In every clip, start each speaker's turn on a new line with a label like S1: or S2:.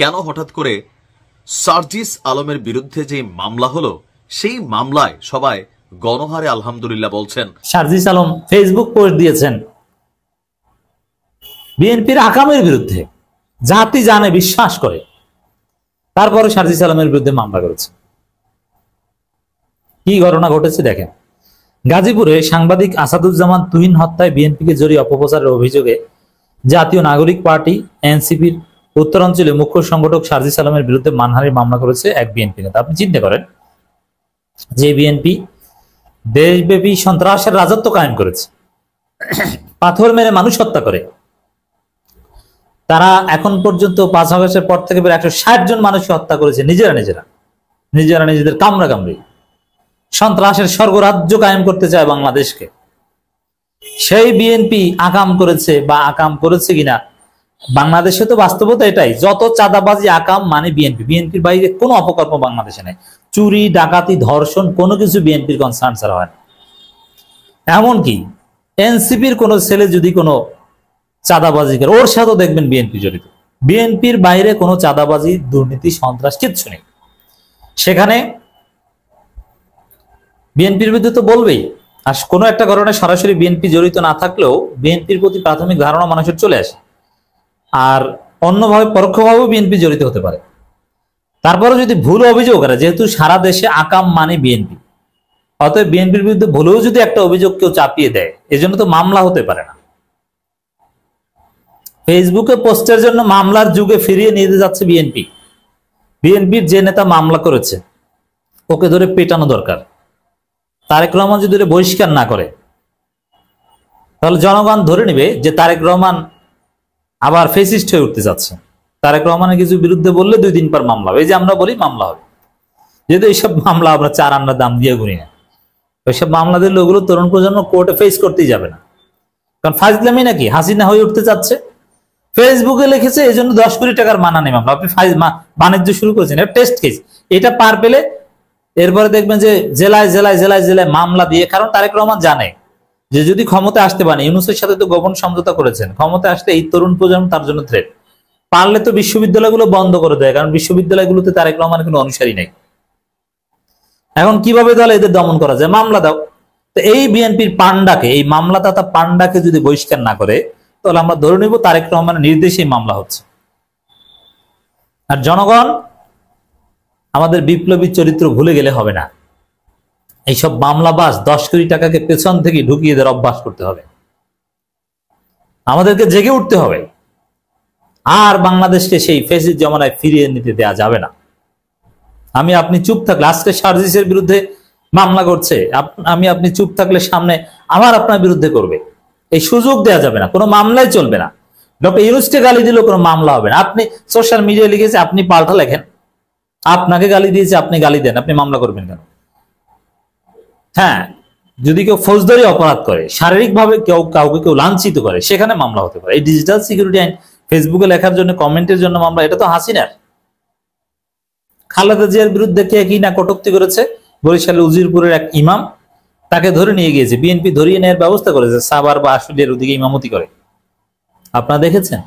S1: কেন হঠাৎ করে সার্জিস আলমের বিরুদ্ধে যে মামলা হলো সেই মামলায় সবাই গণহারে আলহামদুলিল্লাহ বলছেন।
S2: সার্জিস আলম ফেসবুক পোস্ট দিয়েছেন বিএনপির আকামের বিরুদ্ধে, জাতি জানে বিশ্বাস করে, তারপরে সার্জিস আলমের বিরুদ্ধে মামলা করেছে। কি ঘটনা ঘটেছে দেখেন। গাজীপুরে সাংবাদিক আসাদুজ্জামান তুহিন হত্যায় বিএনপিকে জড়িয়ে অপপ্রচারের অভিযোগে জাতীয় নাগরিক পার্টি এনসিপির উত্তরাঞ্চলে মুখ্য সংগঠক সার্জিস আলমের বিরুদ্ধে মানহানির মামলা করেছে এক বিএনপি নেতা। আপনি চিন্তা করেন, যে বিএনপি দেশব্যাপী সন্ত্রাসের রাজত্ব কায়েম করেছে, পাথর মেরে মানুষ হত্যা করে, তারা এখন পর্যন্ত 5 আগস্টের পর থেকে 160 জন মানুষকে হত্যা করেছে নিজেরা নিজেদের কামড়া কামড়ি সন্ত্রাসের স্বর্গরাজ্য কায়েম করতে চায় বাংলাদেশকে। সেই বিএনপি আকাম করেছে বা আকাম করেছে কিনা, বাংলাদেশে তো বাস্তবতা এটাই, যত চাঁদাবাজি আকাম মানে বিএনপির বাইরে কোনো অপকর্ম বাংলাদেশে নেই। চুরি, ডাকাতি, ধর্ষণ কোনো কিছু বিএনপির কনসার্ন ছাড়া হয় না। এমনকি এনসিপির কোনো ছেলে যদি কোনো চাঁদাবাজি করে, ওর সাথেও দেখবেন বিএনপি জড়িত। বিএনপির বাইরে কোনো চাঁদাবাজি, দুর্নীতি, সন্ত্রাস কিচ্ছু নেই। সেখানে বিএনপির বিরুদ্ধে তো বলবেই, আর কোনো একটা কারণে সরাসরি বিএনপি জড়িত না থাকলেও বিএনপির প্রতি প্রাথমিক ধারণা মানুষের চলে আসে, আর অন্যভাবে পরোক্ষভাবেও বিএনপি জড়িত হতে পারে। তারপরে যদি ভুল অভিযোগ করে, যেহেতু সারা দেশে আকাম মানে বিএনপি, অতএব বিএনপির বিরুদ্ধে ভুলেও যদি একটা অভিযোগ কেউ চাপিয়ে দেয়, এজন্য তো মামলা হতে পারে না। ফেসবুকে পোস্টের জন্য মামলার যুগে ফিরিয়ে নিয়ে যাচ্ছে বিএনপি। বিএনপির যে নেতা মামলা করেছে ওকে ধরে পেটানো দরকার। তারেক রহমান যদি বহিষ্কার না করে, তাহলে জনগণ ধরে নেবে যে তারেক রহমান আবার ফেসিস্ট হয়ে উঠতে যাচ্ছে। তারেক রহমানের কিছু বিরুদ্ধে বললে 2 দিন পর মামলা হবে। এই যে আমরা বলি মামলা হবে, যেহেতু এইসব মামলা আমরা 4 আন্না দাম দিয়ে ঘুরি না, ওইসব মামলা দিলে ওগুলো তরুণ প্রজন্ম কোর্টে ফেস করতেই যাবে না। কারণ ফাজলামি নাকি হাসিনা হয়ে উঠতে চাচ্ছে, ফেসবুকে লিখেছে এই জন্য 10 কোটি টাকার মানহানি মামলা। আপনি বাণিজ্য শুরু করেছেন, এটা টেস্ট কেস। এটা পার পেলে এরপরে দেখবেন যে জেলায় জেলায় জেলায় জেলায় মামলা দিয়ে, কারণ তারেক রহমান জানে যে যদি ক্ষমতা আসতে পারে, ইউনূসের সাথে তো গোপন সমঝোতা করেছেন, ক্ষমতা আসলে এই তরুণ প্রজন্ম তার জন্য থ্রেট। পারলে তো বিশ্ববিদ্যালয়গুলো বন্ধ করে দেয়, কারণ বিশ্ববিদ্যালয়গুলোতে তারেক রহমানের কোনো অনুসারী নেই। এখন কিভাবে তাহলে এদের দমন করা যায়? মামলা দাও। তো এই বিএনপির পান্ডাকে, এই মামলাদাতা পান্ডাকে যদি বহিষ্কার না করে, তাহলে আমরা ধরে নিব তারেক রহমানের নির্দেশে মামলা হচ্ছে। আর জনগণ আমাদের বিপ্লবী চরিত্র ভুলে গেলে হবে না। এইসব মামলাবাজ 10 কোটি টাকাকে পেছন থেকে ঢুকিয়ে দেওয়ার অভ্যাস করতে হবে। আমাদেরকে জেগে উঠতে হবে, আর বাংলাদেশকে সেই ফেসিস্ট জমানায় ফিরিয়ে নিতে দেওয়া যাবে না। আপনি চুপ থাকলে, আজকে সার্জিসের বিরুদ্ধে মামলা করছে, আপনি চুপ থাকলে সামনে আবার আপনার বিরুদ্ধে করবে। এই সুযোগ দেওয়া যাবে না, কোনো মামলাই চলবে না। ডক্টর ইউনূসকে গালি দিলেও কোনো মামলা হবে না। আপনি সোশ্যাল মিডিয়ায় লিখেছে, আপনি পাল্টা লেখেন, আপনাকে গালি দিয়েছে, আপনি গালি দেন, আপনি মামলা করবেন কেন? হ্যাঁ, যদি কেউ ফৌজদারি অপরাধ করে, শারীরিকভাবে কাউকে কেউ লাঞ্ছিত করে, সেখানে মামলা হতে পারে। এই ডিজিটাল সিকিউরিটি আইন ফেসবুকে লেখার জন্য, কমেন্টের জন্য মামলা, এটা তো হাসিনার। খালেদা জিয়ার বিরুদ্ধে কে কি না কটূক্তি করেছে, বরিশালের উজিরপুরের এক ইমাম, তাকে ধরে নিয়ে গিয়েছে, বিএনপি ধরিয়ে নেওয়ার ব্যবস্থা করেছে, সাভার বা আশুলিয়ার ওদিকে ইমামতি করে। আপনারা দেখেছেন?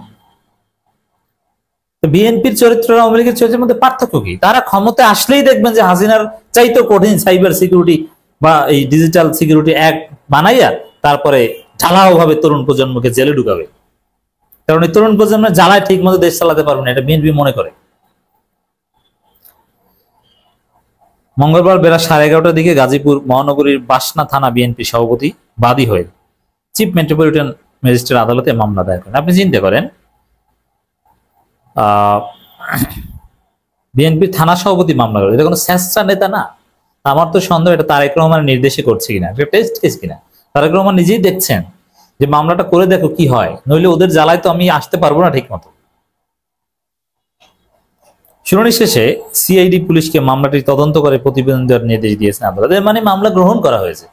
S2: বিএনপির চরিত্র আওয়ামী লীগের চরিত্রের মধ্যে পার্থক্য কি? তারা ক্ষমতা আসলেই দেখবেন যে হাসিনার চাইতে কঠিন সাইবার সিকিউরিটি বা এই ডিজিটাল সিকিউরিটি অ্যাক্ট বানাইয়া তারপরে ঢালাও ভাবে তরুণ প্রজন্মকে জেলে ঢুকাবে। কারণ এই তরুণ প্রজন্মের জ্বালায় ঠিক মতো দেশ চালাতে পারবে না, এটা বিএনপি মনে করে। মঙ্গলবার বেলা 11:30টার দিকে গাজীপুর মহানগরীর বাসনা থানা বিএনপি সভাপতি বাদী হয়ে চিফ মেট্রোপলিটন ম্যাজিস্ট্রেট আদালতে মামলা দায়ের করেন। আপনি চিন্তা করেন, বিএনপি থানা সভাপতি মামলা করে, এটা কোনো স্বেচ্ছা নেতা না। আমার তো সন্দেহ এটা তারেক রহমানের নির্দেশে করছে কিনা, এটা টেস্ট কেস কিনা। তারেক রহমান নিজেই দেখছেন যে মামলাটা করে দেখো কি হয়, নইলে ওদের জ্বালায় তো আমি আসতে পারবো না ঠিক মতো। শুনানি শেষে সিআইডি পুলিশকে মামলাটি তদন্ত করে প্রতিবেদন দেওয়ার নির্দেশ দিয়েছেন আদালত। মানে মামলা গ্রহণ করা হয়েছে।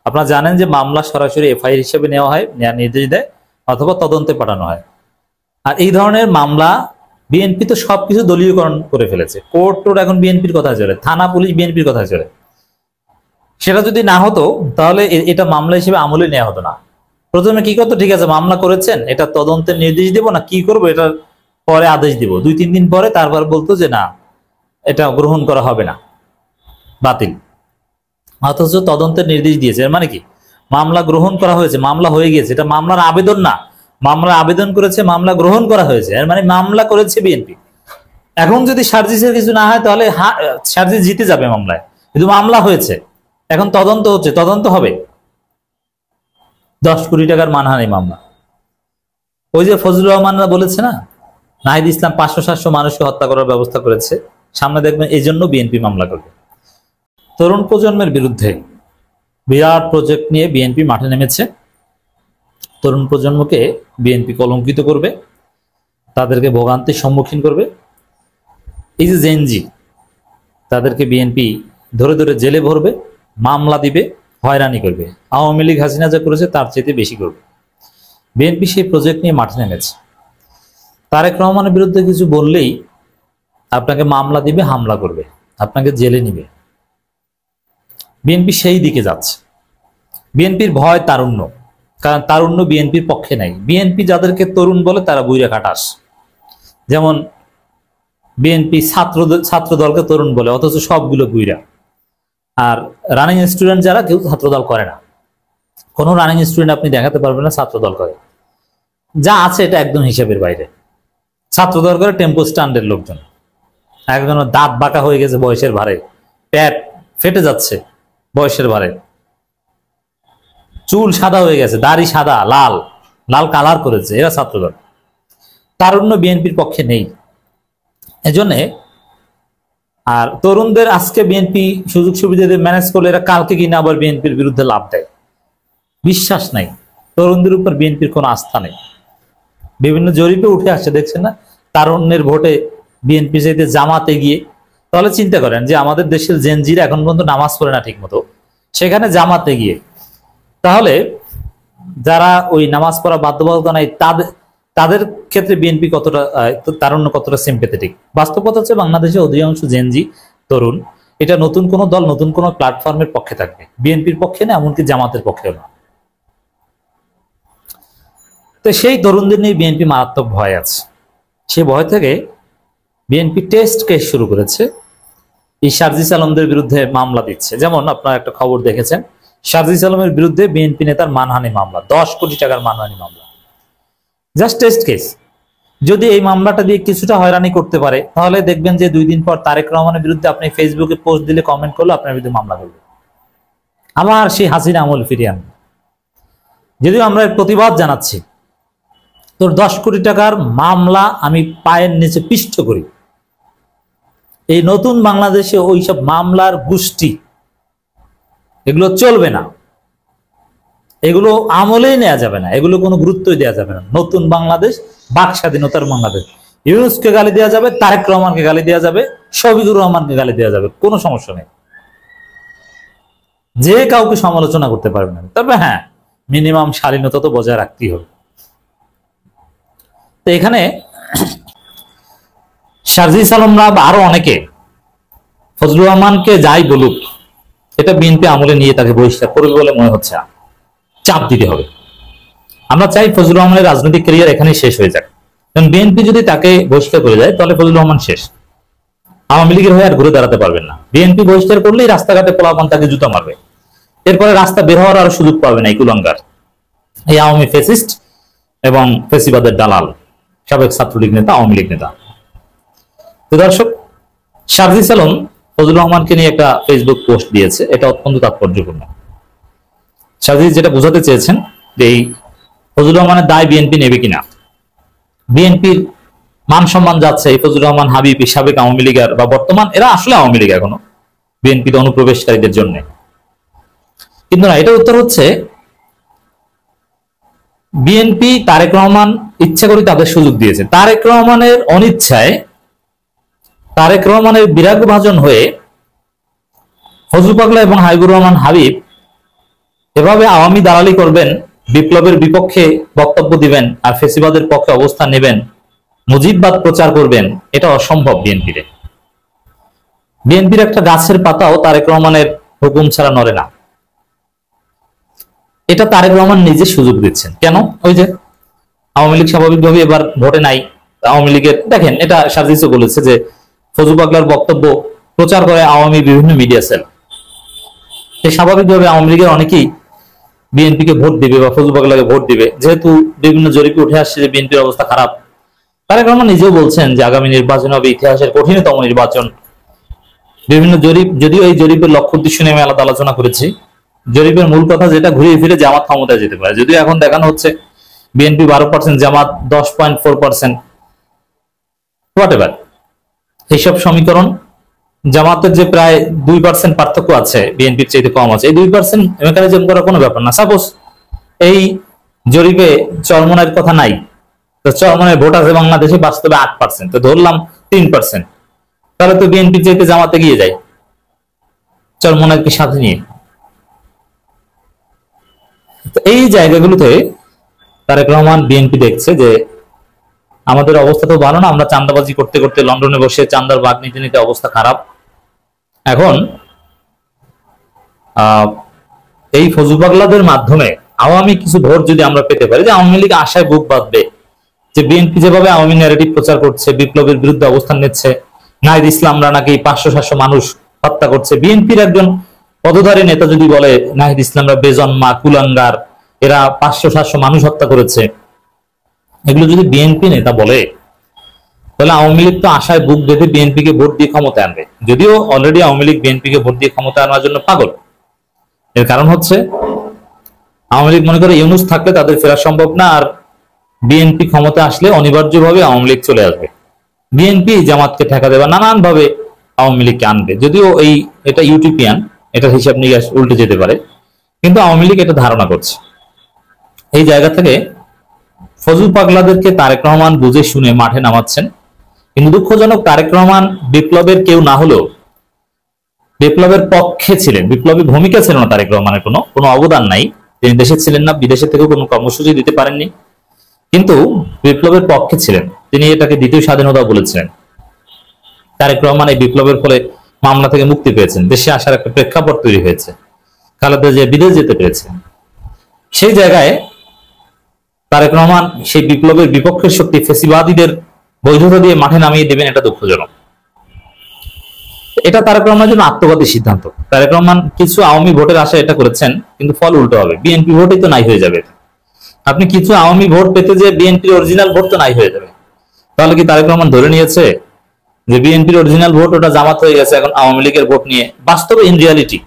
S2: আপনারা জানেন যে মামলা সরাসরি এফআইআর হিসেবে নেওয়া হয়, নেওয়ার নির্দেশ দেয়, অথবা তদন্তে পাঠানো হয়। আর এই ধরনের মামলা বিএনপি তো সবকিছু দলীয়করণ করে ফেলেছে। কোর্ট টোর এখন বিএনপির কথা চলে, থানা পুলিশ বিএনপির কথা চলে। সেটা যদি না হতো তাহলে এটা মামলা হিসেবে আমলে নেওয়া হতো না। প্রথমে কি করতো, ঠিক আছে মামলা করেছেন, এটা তদন্তের নির্দেশ দেবো না কি করবো, এটা পরে আদেশ দিব, 2-3 দিন পরে তারপর বলতো যে না, এটা গ্রহণ করা হবে না, বাতিল। অথচ তদন্তের নির্দেশ দিয়েছে। এর মানে কি, মামলা গ্রহণ করা হয়েছে, মামলা হয়ে গেছে, এটা মামলার আবেদন না, মামলা আবেদন করেছে, মামলা গ্রহণ করা হয়েছে, এর মানে মামলা করেছে বিএনপি। এখন যদি সার্জিসের কিছু না হয় তাহলে সার্জিস জিতে যাবে মামলায়, কিন্তু মামলা হয়েছে, এখন তদন্ত হচ্ছে, তদন্ত হবে। 10 কোটি টাকার মানহানি মামলা। ওই যে ফজলুর রহমানরা বলেছে না, নাহিদ ইসলাম 500-700 মানুষকে হত্যা করার ব্যবস্থা করেছে, সামনে দেখবেন এই জন্য বিএনপি মামলা করবে। তরুণ প্রজন্মের বিরুদ্ধে বিরাট প্রজেক্ট নিয়ে বিএনপি মাঠে নেমেছে। তরুণ প্রজন্মকে বিএনপি কলঙ্কিত করবে, তাদেরকে ভোগান্তির সম্মুখীন করবে। এই যে জেনজি, তাদেরকে বিএনপি ধরে ধরে জেলে ভরবে, মামলা দিবে, হয়রানি করবে। আওয়ামী লীগ হাসিনা যা করেছে তার চেয়ে বেশি করবে। বিএনপি সেই প্রজেক্ট নিয়ে মাঠে নেমেছে। তারেক রহমানের বিরুদ্ধে কিছু বললেই আপনাকে মামলা দিবে, হামলা করবে, আপনাকে জেলে নিবে। বিএনপি সেই দিকে যাচ্ছে। বিএনপির ভয় তারুণ্য, কারণ তারুণ্য বিএনপির পক্ষে নাই। বিএনপি যাদেরকে তরুণ বলে তারা বুইরা খাটাস। যেমন বিএনপি ছাত্র দলকে তরুণ বলে, অথচ সবগুলো বুইরা। আর রানিং স্টুডেন্ট যারা, কেউ ছাত্রদল করে না। কোনো রানিং স্টুডেন্ট আপনি দেখাতে পারবেন না ছাত্রদল করে। যা আছে এটা একদম হিসাবের বাইরে। ছাত্রদল করে টেম্পো স্ট্যান্ডের লোকজন, একজনের দাঁত বাঁকা হয়ে গেছে বয়সের ভারে, পেট ফেটে যাচ্ছে বয়সের ভারে, চুল সাদা হয়ে গেছে, দাড়ি সাদা, লাল লাল কালার করেছে, এরা ছাত্রদল। তারুণ্য বিএনপির পক্ষে নেই এজন্যে। আর তরুণদের আজকে বিএনপি সুযোগ সুবিধা দিয়ে ম্যানেজ করলে এরা কালকে কিনা আবার বিএনপির বিরুদ্ধে লাভ দেয়। বিশ্বাস নাই তরুণদের উপর, বিএনপির কোনো আস্থা নেই। বিভিন্ন জরিপে উঠে আসছে, দেখছেন না, তারুণ্যের ভোটে বিএনপি চাইতে জামাতে গিয়ে। তাহলে চিন্তা করেন যে আমাদের দেশের জেনজিরা এখন পর্যন্ত নামাজ পড়ে না ঠিক মতো, সেখানে জামাতে গিয়ে, তাহলে যারা ওই নামাজ পড়া বাধ্যবাধকতা নাই তাদের ক্ষেত্রে বিএনপি কতটা, তারুণ্য কতটা সিম্পেথেটিক। বাস্তবতা হচ্ছে বাংলাদেশে অধিকাংশ জেনজি তরুণ এটা নতুন কোন দল, নতুন কোন প্ল্যাটফর্মের পক্ষে থাকবে, বিএনপির পক্ষে না, এমনকি জামাতের পক্ষেও না। তো সেই তরুণদের নিয়ে বিএনপি মারাত্মক ভয় আছে। সে ভয় থেকে বিএনপি টেস্ট কেস শুরু করেছে, এই সার্জিস আলমদের বিরুদ্ধে মামলা দিচ্ছে। যেমন আপনারা একটা খবর দেখেছেন, সার্জিস আলমের বিরুদ্ধে বিএনপি নেতার মানহানি মামলা, 10 কোটি টাকার মানহানি মামলা, জাস্ট টেস্ট কেস। যদি এই মামলাটা দিয়ে কিছুটা হয়রানি করতে পারে, তাহলে দেখবেন যে 2 দিন পর তারেক রহমানের বিরুদ্ধে আপনি ফেসবুকে পোস্ট দিলে, কমেন্ট করলে আপনার বিরুদ্ধে মামলা করবে, আবার সেই হাসিনা আমল ফিরিয়ে আনবে। যদিও আমরা এর প্রতিবাদ জানাচ্ছি, তোর 10 কোটি টাকার মামলা আমি পায়ের নিচে পিষ্ট করি। এই নতুন বাংলাদেশে ওইসব মামলার গোষ্ঠী, এগুলো চলবে না, এগুলো আমলেই নেওয়া যাবে না, এগুলো কোনো গুরুত্বই দেওয়া যাবে না। নতুন বাংলাদেশ, বাক স্বাধীনতার বাংলাদেশ। ইউনূসকে গালি দেওয়া যাবে, তারেক রহমানকে গালি দেওয়া যাবে, শফিকুর রহমানকে গালি দেওয়া যাবে, কোনো সমস্যা নেই, যে কাউকে সমালোচনা করতে পারবে না। তবে হ্যাঁ, মিনিমাম শালীনতা তো বজায় রাখতেই হবে। তো এখানে সার্জিস আলমরা বা আরো অনেকে ফজলুর রহমানকে যাই বলুক, এটা বিএনপি আমলে নিয়ে তাকে বহিষ্কার করবে বলে মনে হচ্ছে। চাপ দিতে হবে। আমরা চাই ফজলুর রহমানের রাজনৈতিক ক্যারিয়ার এখানেই শেষ হয়ে যাক, কারণ বিএনপি যদি তাকে বহিষ্কার করে যায় তাহলে ফজলুর রহমান শেষ। আওয়ামী লীগের হয়ে আর ঘুরে দাঁড়াতে পারবেন না। বিএনপি বহিষ্কার করলেই রাস্তাঘাটে পোলাপান তাকে জুতা মারবে, এরপরে রাস্তা বের হওয়ার আরো সুযোগ পাবে না এই কুলাঙ্গার, এই আওয়ামী ফেসিস্ট এবং ফেসিবাদের দালাল, সাবেক ছাত্রলীগ নেতা, আওয়ামী লীগ নেতা। তো দর্শক, সার্জিস আলম ফজলুর রহমানকে নিয়ে একটা ফেসবুক পোস্ট দিয়েছে, এটা অত্যন্ত তাৎপর্যপূর্ণ। সার্জিস যেটা বোঝাতে চেয়েছেন যে এই ফজলুর রহমানের দায় বিএনপি নেবে কিনা, বিএনপির মান সম্মান যাচ্ছে এই ফজলুর রহমান হাবিব, সাবেক আওয়ামী লীগের বা বর্তমান, এরা আসলে আওয়ামী লীগ এখনো, বিএনপিতে অনুপ্রবেশকারীদের জন্য। কিন্তু না, এটা উত্তর হচ্ছে বিএনপি তারেক রহমান ইচ্ছা করে তাদের সুযোগ দিয়েছে। তারেক রহমানের অনিচ্ছায়, তারেক রহমানের বিরাগভাজন হয়ে ফজলু পাগলা এবং হাবিবুর রহমান হাবিব এভাবে আওয়ামী দালালি করবেন, বিপ্লবের বিপক্ষে বক্তব্য দিবেন আর ফেসিবাদের পক্ষে অবস্থান নেবেন, মুজিববাদ প্রচার করবেন, এটা অসম্ভব বিএনপির। বিএনপির একটা গাছের পাতাও তারেক রহমানের হুকুম ছাড়া নড়ে না। এটা তারেক রহমান নিজে সুযোগ দিচ্ছেন। কেন? ওই যে আওয়ামী লীগ স্বাভাবিকভাবে এবার ভোটে নাই, আওয়ামী লীগের দেখেন, এটা সার্জিসও বলেছে যে ফজু পাগলার বক্তব্য প্রচার করে আওয়ামী বিভিন্ন মিডিয়া সেল। স্বাভাবিকভাবে আওয়ামী লীগের অনেকেই বিএনপিকে ভোট দিবে বা ফজল পাগলাকে ভোট দিবে, যেহেতু বিভিন্ন জরিপে উঠে আসছে যে বিএনপির অবস্থা খারাপ। তারেক রহমান নিজেও বলছেন যে আগামী নির্বাচন হবে ইতিহাসের কঠিনতম নির্বাচন। বিভিন্ন জরিপ, যদিও এই জরিপের লক্ষ্য উদ্দেশ্য নিয়ে আমি আলাদা আলোচনা করেছি, জরিপের মূল কথা যেটা ঘুরিয়ে ফিরে জামাত ক্ষমতায় যেতে পারে, যদিও এখন দেখানো হচ্ছে বিএনপি 12%, জামাত 10.4%, হোয়াট এভার। এইসব সমীকরণ, জামাতের যে প্রায় 2% পার্থক্য আছে বিএনপির চাইতে কম আছে, এই 2% মেকানিজম করার কোনো ব্যাপার না। সাপোজ এই জরিপে চরমনের কথা নাই, তো চরমনের ভোট আছে বাংলাদেশে বাস্তবে 8%, তো ধরলাম 3%, তাহলে তো বিএনপি চাইতে জামাতে গিয়ে যায় চরমনারকে সাথে নিয়ে। তো এই জায়গাগুলোতে তারেক রহমান বিএনপি দেখছে যে আমাদের অবস্থা তো ভালো না, আমরা চাঁদাবাজি করতে করতে লন্ডনে বসে চাঁদার ভাগ নিতে নিতে অবস্থা খারাপ। এখন এই ফজল পাগলাদের মাধ্যমে আওয়ামী কিছু ভোট যদি আমরা পেতে পারি, যে আওয়ামী লীগ আশায় বুক বাঁধবে যে বিএনপি যেভাবে আওয়ামী ন্যারেটিভ প্রচার করছে, বিপ্লবের বিরুদ্ধে অবস্থান নিচ্ছে, নাহিদ ইসলামরা নাকি 500-700 মানুষ হত্যা করছে, বিএনপির একজন পদধারী নেতা যদি বলে নাহিদ ইসলামরা বেজন্মা কুলাঙ্গার, এরা 500-700 মানুষ হত্যা করেছে, এগুলো যদি বিএনপি নেতা বলে, তাহলে আওয়ামী লীগ তো আশায় বুক বেঁধে বিএনপিকে ভোট দিয়ে ক্ষমতা আনবে। যদিও অলরেডি আওয়ামী লীগ বিএনপিকে ভোট দিয়ে ক্ষমতা আনার জন্য পাগল। এর কারণ হচ্ছে আওয়ামী লীগ মনে করে ইউনূস থাকলে তাদের ফেরা সম্ভব না, আর বিএনপি ক্ষমতা আসলে অনিবার্যভাবে আওয়ামী লীগ চলে আসবে, বিএনপি জামাতকে ঠেকা দেবে, নানান ভাবে আওয়ামী লীগকে আনবে। যদিও এটা ইউটিপিয়ান, এটার হিসাব নিকাশ উল্টে যেতে পারে, কিন্তু আওয়ামী লীগ এটা ধারণা করছে। এই জায়গা থেকে ফজল পাগলাদেরকে তারেক রহমান বুঝে শুনে মাঠে নামাচ্ছেন। কিন্তু দুঃখজনক, তারেক রহমান বিপ্লবের কেউ না হলেও বিপ্লবের পক্ষে ছিলেন, বিপ্লবী ভূমিকা ছিল না তারেক রহমানের, কোনো অবদান নাই। তিনি দেশে ছিলেন না, বিদেশে থেকে কোনো কর্মসূচি দিতে পারেননি, কিন্তু বিপ্লবের পক্ষে ছিলেন। তিনি এটাকে দ্বিতীয় স্বাধীনতা বলেছিলেন। তারেক রহমান এই বিপ্লবের ফলে মামলা থেকে মুক্তি পেয়েছেন, দেশে আসার একটা প্রেক্ষাপট তৈরি হয়েছে, খালেদা জিয়া বিদেশ যেতে পেরেছেন। সেই জায়গায় তারেক রহমান সেই বিপ্লবের বিপক্ষের শক্তি ফেসিবাদীদের বৈধতা দিয়ে মাঠে নামিয়ে দেবেন, এটা দুঃখজনক। এটা তারেক রহমানের জন্য আত্মঘাতী সিদ্ধান্ত। তারেক রহমান কিছু আওয়ামী ভোটের আশা এটা করেছেন, কিন্তু ফল উল্টো হবে, বিএনপি ভোটই তো নাই হয়ে যাবে। আপনি কিছু আওয়ামী ভোট পেতে যে বিএনপির অরিজিনাল ভোট তো নাই হয়ে যাবে। তাহলে কি তারেক রহমান ধরে নিয়েছে যে বিএনপির অরিজিনাল ভোট ওটা জামাত হয়ে গেছে এখন আওয়ামী লীগের ভোট নিয়ে? বাস্তবে in reality,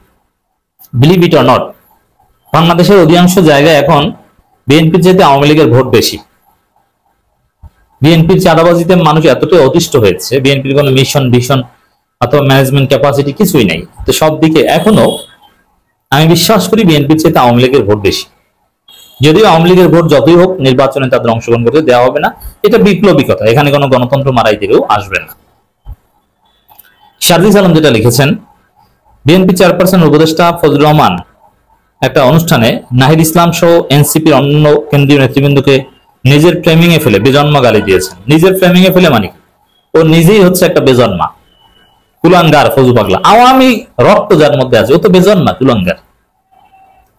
S2: believe it or not, বাংলাদেশের অধিকাংশ জায়গায় এখন বিএনপির চাইতে আওয়ামী লীগের ভোট বেশি। বিএনপির চাঁদাবাজিতে মানুষ এতটাই অতিষ্ঠ হয়েছে, বিএনপির কোনো মিশন ভিশন অথবা ম্যানেজমেন্ট ক্যাপাসিটি কিছুই নাই। তো সব দিকে এখনো আমি বিশ্বাস করি বিএনপির চাইতে আওয়ামী লীগের ভোট বেশি। যদিও আওয়ামী লীগের ভোট যতই হোক নির্বাচনে তাদের অংশগ্রহণ করতে দেওয়া হবে না, এটা বিপ্লবী কথা, এখানে কোনো গণতন্ত্র মারাই দিলেও আসবে না। সার্জিস আলম যেটা লিখেছেন, বিএনপি চেয়ারপারসন উপদেষ্টা ফজলুর রহমান একটা অনুষ্ঠানে নাহিদ ইসলাম সহ এনসিপির অন্য কেন্দ্রীয় নেতৃবৃন্দকে নিজের ফ্রেমিং এ ফেলে বেজন্মা গালি দিয়েছেন। নিজের ফ্রেমিং এ ফেলে মানে ও নিজেই হচ্ছে একটা বেজন্মা কুলাঙ্গার ফজলু পাগলা, আওয়ামী রক্ত যার মধ্যে আছে, ও তো বেজন্মা কুলাঙ্গার,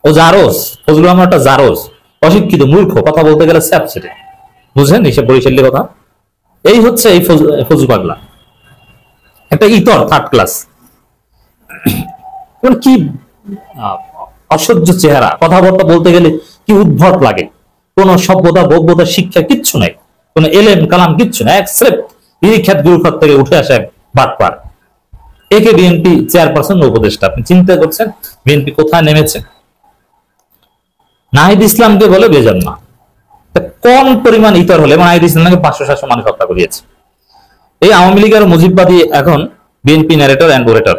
S2: ও জারোজ। ফজলুর রহমান একটা জারোজ, অশিক্ষিত মূর্খ, কথা বলতে গেলে স্যাপ ছেড়ে, বুঝলেন এইসব বরিশালের কথা। এই হচ্ছে এই ফজলু পাগলা, একটা ইতর থার্ড ক্লাস, কি অসহ্য চেহারা, কথাবার্তা বলতে গেলে কি উদ্ভট লাগে, কোন সভ্যতা ভব্যতা শিক্ষা কিচ্ছু নাই, কোন এলেম কালাম কিচ্ছু নাই, এক্সেপ্ট ইরিখ্যাত গুরুখ্যাত থেকে উঠে আসে বাটপার। একে বিএনপি চেয়ারপারসন উপদেষ্টা, আপনি চিন্তা করছেন বিএনপি কোথায় নেমেছে? নাহিদ ইসলামকে বলে বেজন্মা, কম পরিমাণ ইতর হলে নাহিদ ইসলামকে 500-700 মানুষ হত্যা করিয়েছে। এই আওয়ামী লীগের মুজিববাদী এখন বিএনপি ন্যারেটর অ্যান্ড ওরেটর।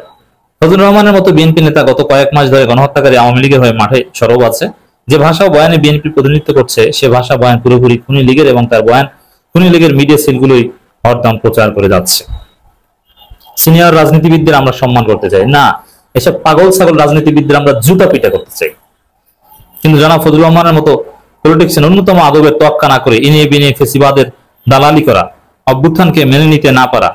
S2: ফজলুর রহমানের মতো বিএনপি নেতা গত কয়েক মাস ধরে গণহত্যাকারী আওয়ামী লীগের হয়ে মাঠে সরব আছে। যে ভাষা বয়ানে বিএনপি প্রতিনিধিত্ব করছে সে ভাষা বয়ান পুরোপুরি খুনি লীগের, এবং তার বয়ান খুনি লীগের মিডিয়া সেলগুলোই হরদম প্রচার করে যাচ্ছে। সিনিয়র রাজনীতিবিদদের আমরা সম্মান করতে চাই না, এসব পাগল ছাগল রাজনীতিবিদদের আমরা জুতা পিটা করতে চাই। কিন্তু জনাব ফজলুর রহমানের মতো পলিটিক্সে ন্যূনতম আদবের তোয়াক্কা না করে ইনিয়ে বিনিয়ে ফেসিবাদের দালালি করা, অভ্যুত্থানকে মেনে নিতে না পারা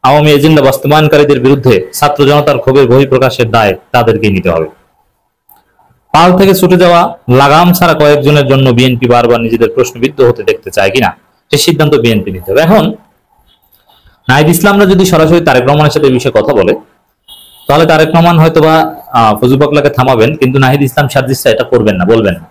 S2: আওয়ামী এজেন্ডা বাস্তবায়নকারীদের বিরুদ্ধে ছাত্র জনতার ক্ষোভের বহিঃপ্রকাশের দায় তাদেরকে নিতে হবে। পাল থেকে ছুটে যাওয়া লাগাম ছাড়া কয়েকজনের জন্য বিএনপি বারবার নিজেদের প্রশ্নবিদ্ধ হতে দেখতে চায় কিনা সে সিদ্ধান্ত বিএনপি নিতে হবে। এখন নাহিদ ইসলামরা যদি সরাসরি তারেক রহমানের সাথে এই বিষয়ে কথা বলে, তাহলে তারেক রহমান হয়তোবা ফজলুল হককে থামাবেন, কিন্তু নাহিদ ইসলাম সার্জিসরা এটা করবেন না, বলবেন না।